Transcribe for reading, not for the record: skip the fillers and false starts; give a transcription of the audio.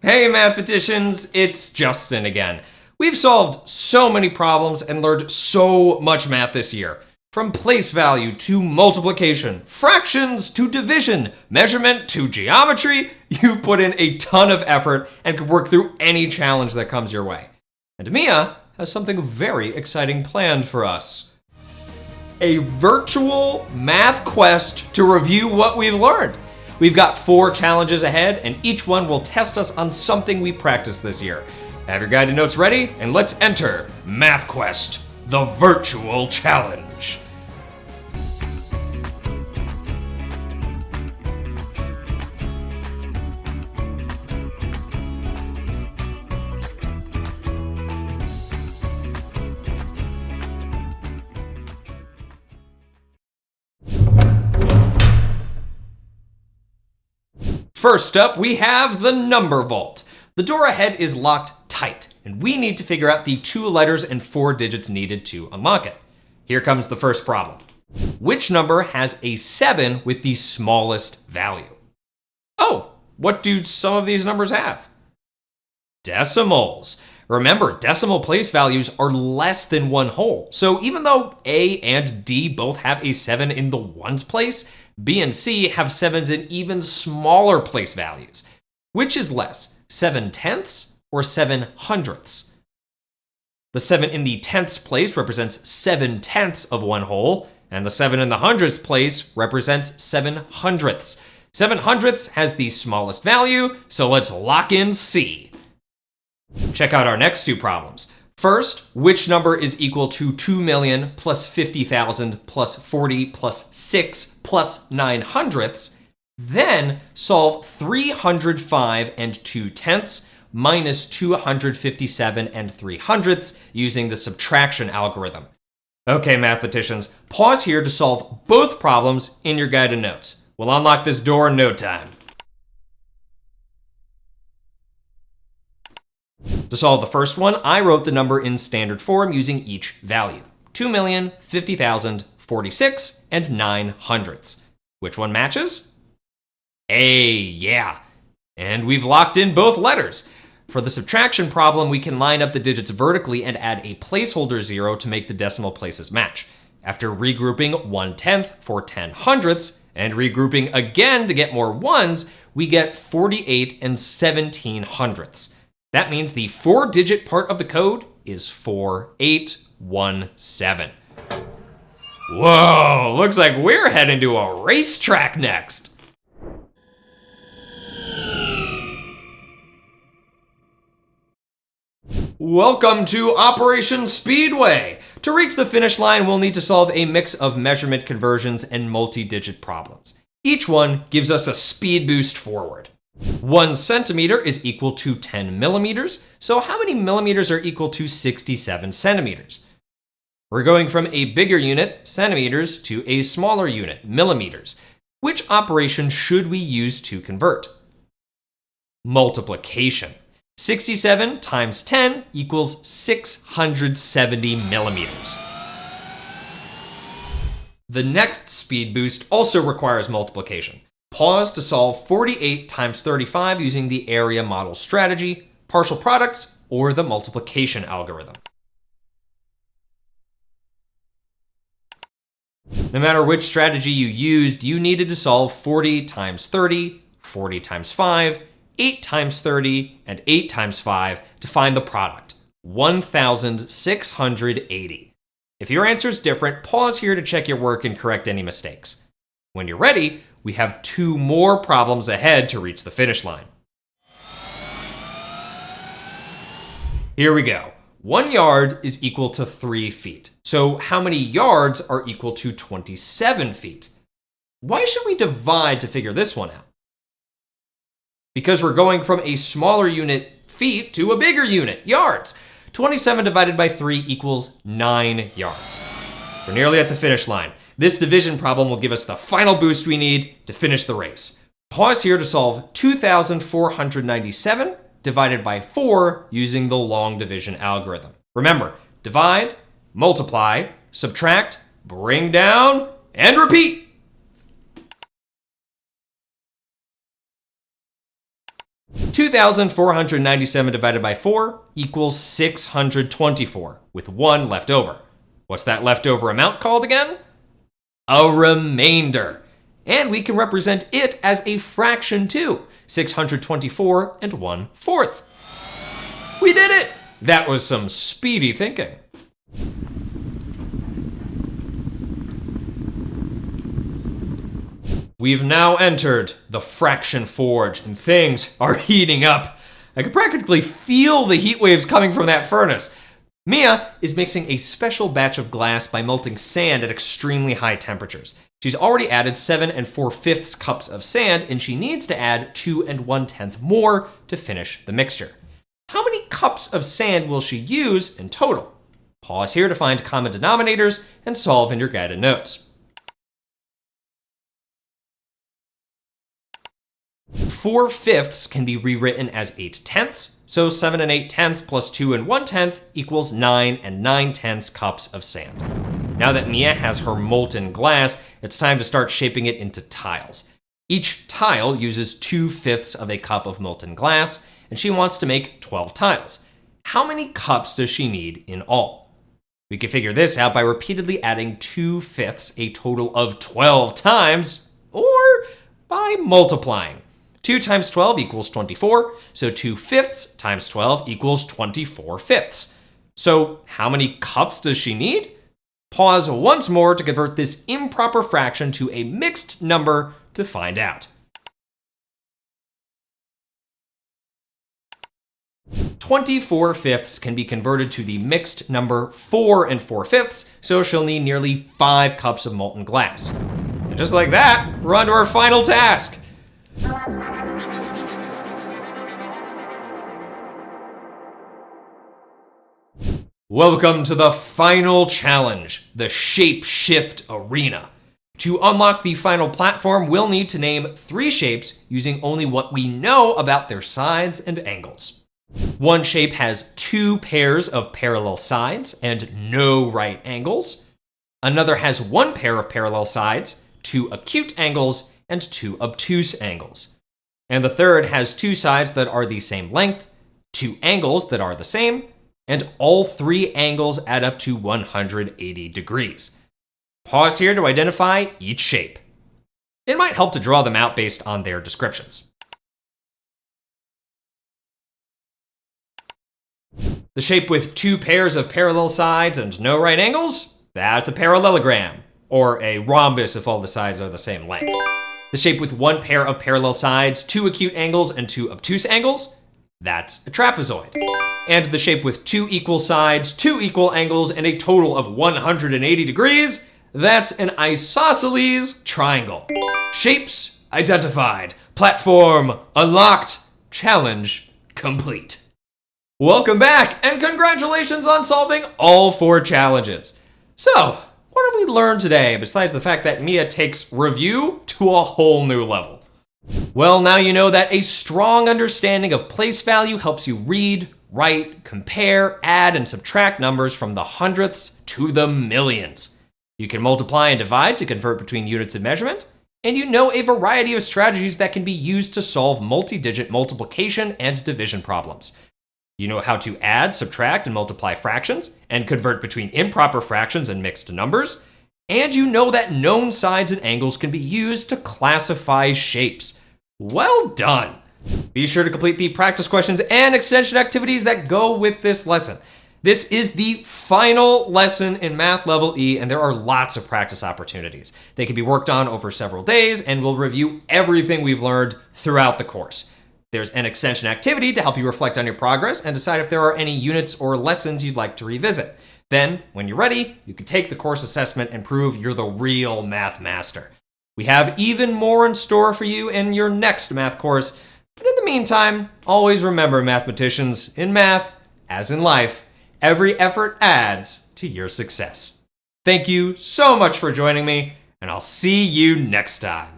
Hey mathematicians, it's Justin again. We've solved so many problems and learned so much math this year. From place value to multiplication, fractions to division, measurement to geometry, you've put in a ton of effort and can work through any challenge that comes your way. And Mia has something very exciting planned for us. A virtual math quest to review what we've learned. We've got 4 challenges ahead, and each one will test us on something we practiced this year. Have your guided notes ready, and let's enter Math Quest, the virtual challenge. First up, we have the number vault. The door ahead is locked tight, and we need to figure out the 2 letters and 4 digits needed to unlock it. Here comes the first problem. Which number has a 7 with the smallest value? Oh, what do some of these numbers have? Decimals. Remember, decimal place values are less than 1 whole. So even though A and D both have a 7 in the ones place, B and C have 7s in even smaller place values. Which is less, 7/10ths or 7/100ths? The 7 in the 10ths place represents 7/10ths of 1 whole, and the 7 in the hundredths place represents 7/100ths. 7/100ths has the smallest value, so let's lock in C. Check out our next 2 problems. First, which number is equal to 2 million plus 50,000 plus 40 plus 6 plus 900ths? Then solve 305 and 2/10ths minus 257 and 300ths using the subtraction algorithm. Okay, mathematicians, pause here to solve both problems in your guided notes. We'll unlock this door in no time. To solve the first one, I wrote the number in standard form using each value. 2,000,000, 50,000, 46, and 900ths. Which one matches? A, yeah. And we've locked in both letters. For the subtraction problem, we can line up the digits vertically and add a placeholder 0 to make the decimal places match. After regrouping 1/10 for 10/100ths, and regrouping again to get more ones, we get 48 and 17/100ths. That means the 4-digit part of the code is 4817. Whoa, looks like we're heading to a racetrack next. Welcome to Operation Speedway. To reach the finish line, we'll need to solve a mix of measurement conversions and multi-digit problems. Each one gives us a speed boost forward. 1 centimeter is equal to 10 millimeters, so how many millimeters are equal to 67 centimeters? We're going from a bigger unit, centimeters, to a smaller unit, millimeters. Which operation should we use to convert? Multiplication. 67 times 10 equals 670 millimeters. The next speed boost also requires multiplication. Pause to solve 48 times 35 using the area model strategy, partial products, or the multiplication algorithm. No matter which strategy you used, you needed to solve 40 times 30, 40 times 5, 8 times 30, and 8 times 5 to find the product, 1,680. If your answer is different, pause here to check your work and correct any mistakes. When you're ready, we have 2 more problems ahead to reach the finish line. Here we go. 1 yard is equal to 3 feet. So how many yards are equal to 27 feet? Why should we divide to figure this one out? Because we're going from a smaller unit, feet, to a bigger unit, yards. 27 divided by 3 equals 9 yards. We're nearly at the finish line. This division problem will give us the final boost we need to finish the race. Pause here to solve 2,497 divided by 4 using the long division algorithm. Remember, divide, multiply, subtract, bring down, and repeat. 2,497 2,497 divided by 4 equals 624, with 1 left over. What's that leftover amount called again? A remainder. And we can represent it as a fraction too, 624 and 1/4. We did it! That was some speedy thinking. We've now entered the fraction forge, and things are heating up. I can practically feel the heat waves coming from that furnace. Mia is mixing a special batch of glass by melting sand at extremely high temperatures. She's already added 7 4/5 cups of sand, and she needs to add 2 1/10 more to finish the mixture. How many cups of sand will she use in total? Pause here to find common denominators and solve in your guided notes. 4/5 can be rewritten as 8/10, so 7 8/10 plus 2 1/10 equals 9 9/10 cups of sand. Now that Mia has her molten glass, it's time to start shaping it into tiles. Each tile uses 2/5 of a cup of molten glass, and she wants to make 12 tiles. How many cups does she need in all? We can figure this out by repeatedly adding 2/5 a total of 12 times, or by multiplying. 2 times 12 equals 24, so 2/5 times 12 equals 24/5. So how many cups does she need? Pause once more to convert this improper fraction to a mixed number to find out. 24/5 can be converted to the mixed number 4 4/5, so she'll need nearly 5 cups of molten glass. And just like that, we're on to our final task. Welcome to the final challenge, the Shape Shift Arena. To unlock the final platform, we'll need to name 3 shapes using only what we know about their sides and angles. One shape has 2 pairs of parallel sides and no right angles. Another has 1 pair of parallel sides, 2 acute angles, and 2 obtuse angles. And the third has 2 sides that are the same length, 2 angles that are the same, and all 3 angles add up to 180 degrees. Pause here to identify each shape. It might help to draw them out based on their descriptions. The shape with 2 pairs of parallel sides and no right angles? That's a parallelogram, or a rhombus if all the sides are the same length. The shape with 1 pair of parallel sides, 2 acute angles, and 2 obtuse angles? That's a trapezoid. And the shape with 2 equal sides, 2 equal angles, and a total of 180 degrees? That's an isosceles triangle. Shapes identified. Platform unlocked. Challenge complete. Welcome back, and congratulations on solving all 4 challenges. So, what have we learned today besides the fact that Mia takes review to a whole new level? Well, now you know that a strong understanding of place value helps you read, write, compare, add, and subtract numbers from the hundredths to the millions. You can multiply and divide to convert between units of measurement, and you know a variety of strategies that can be used to solve multi-digit multiplication and division problems. You know how to add, subtract, and multiply fractions, and convert between improper fractions and mixed numbers. And you know that known sides and angles can be used to classify shapes. Well done! Be sure to complete the practice questions and extension activities that go with this lesson. This is the final lesson in Math Level E, and there are lots of practice opportunities. They can be worked on over several days, and we'll review everything we've learned throughout the course. There's an extension activity to help you reflect on your progress and decide if there are any units or lessons you'd like to revisit. Then, when you're ready, you can take the course assessment and prove you're the real math master. We have even more in store for you in your next math course. But in the meantime, always remember, mathematicians, in math, as in life, every effort adds to your success. Thank you so much for joining me, and I'll see you next time.